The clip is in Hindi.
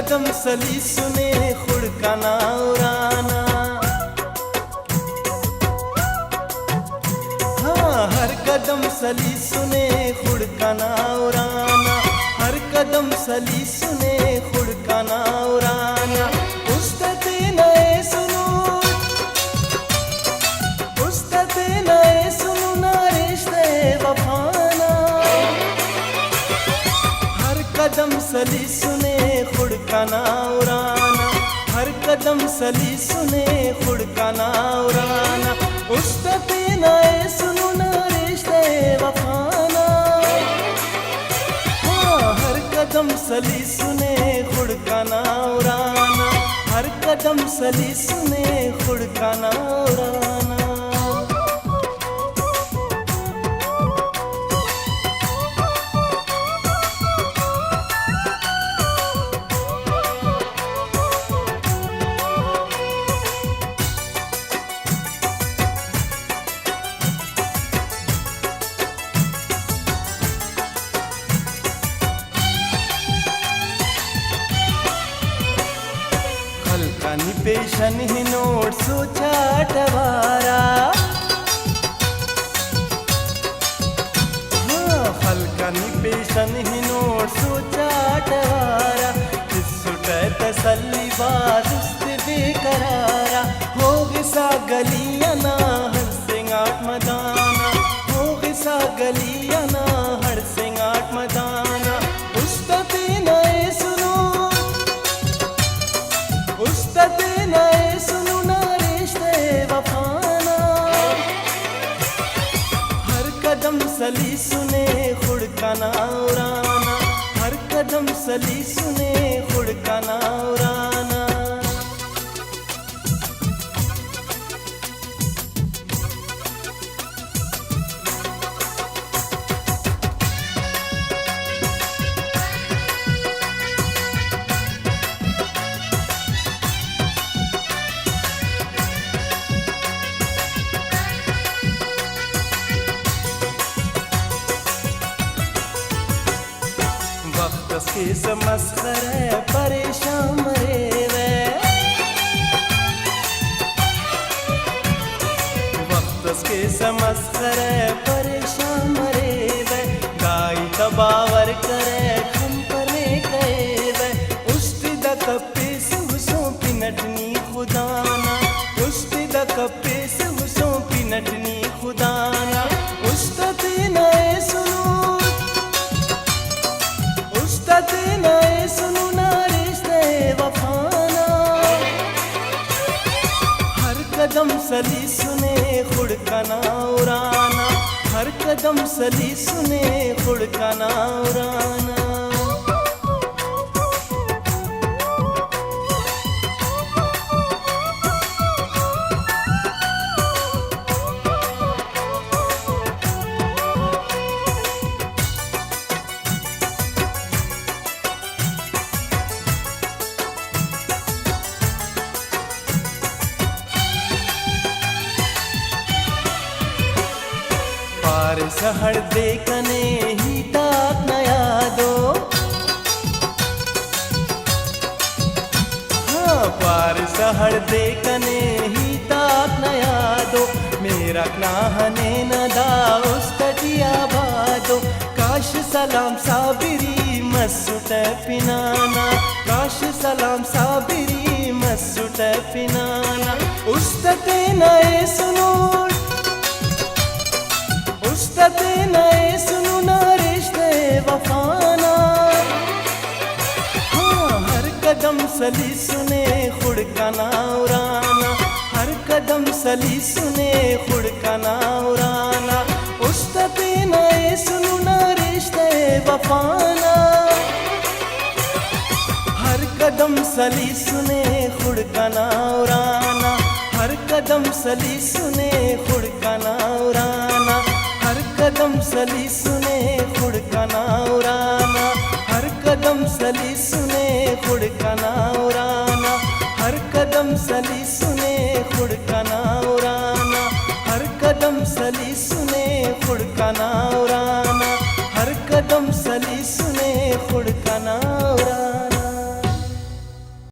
कदम सली सुने खुड़का ना उड़ाना। हाँ, हर कदम सली सुने खुड़का ना उड़ाना, हर कदम सली सुने खुड़का ना उड़ाना। उस्तादे नए सुनो, उस्तादे नए सुनो ना रिश्ते वफाना। हर कदम सली सुने खुड़का ना उड़ाना, हर कदम सली सुने खुड़का ना उड़ाना। उस्तादे नए सुनो ना रिश्ते वफाना। हाँ, हर कदम सली सुने खुड़का ना उड़ाना, हर कदम सली सुने खुड़का ना उड़ाना। हलकानी पेशन ही नोट सोचा टवारा। हाँ, हलकानी पेशन ही नोट सोचा टवारा। सुटे तसल्ली बात उससे बेकरारा। हो गिसा गलियां ना हर सिंगाट मदाना, हो गिसा गलियां ना हर सिंगाट मदाना। उस्तादे नए सुनो, उस्तादे नए सुनो ना रिश्ते वफाना। हर कदम सली सुने खुड़का ना उड़ाना, हर कदम सली सुने खुड़का ना उड़ाना। वक्त के समस्खरे परेशान मरे वे, वक्त के समस्खरे परेशान मरे वे। गाई तबावर करे खम परे कहे वे। उस्ती द कप्पे से हुसों की नटनी खुदाना, उस्ती द कप्पे से हुसों की नटनी खुदाना। उस्तादे नए सुनो, उस्तादे नए सुनो ना रिश्ते वफाना। हर कदम सली सुने खुड़का ना उड़ाना, हर कदम सली सुने खुड़का ना उड़ाना। पार सहर देखने ही ताक न यादो। हाँ, पार सहर देखने ही ताक न यादो। मेरा नाहने न दाउस तटिया बादो। काश सलाम साबिरी मस्सुट पिनाना, काश सलाम साबिरी मस्सुट पिनाना। उस्तादे नए सुनो, उस्तादे नए सुनो ना रिश्ते वफाना। हाँ, हर कदम सली सुने खुड़का ना उड़ाना, हर कदम सली सुने खुड़का ना उड़ाना। उस्तादे नए सुनो ना रिश्ते वफाना। हर कदम सली सुने खुड़का ना उड़ाना, हर कदम सली सुने खुड़का ना उड़ाना। हर कदम सली सुने खुड़का ना उड़ाना, हर कदम सली सुने खुड़का ना उड़ाना।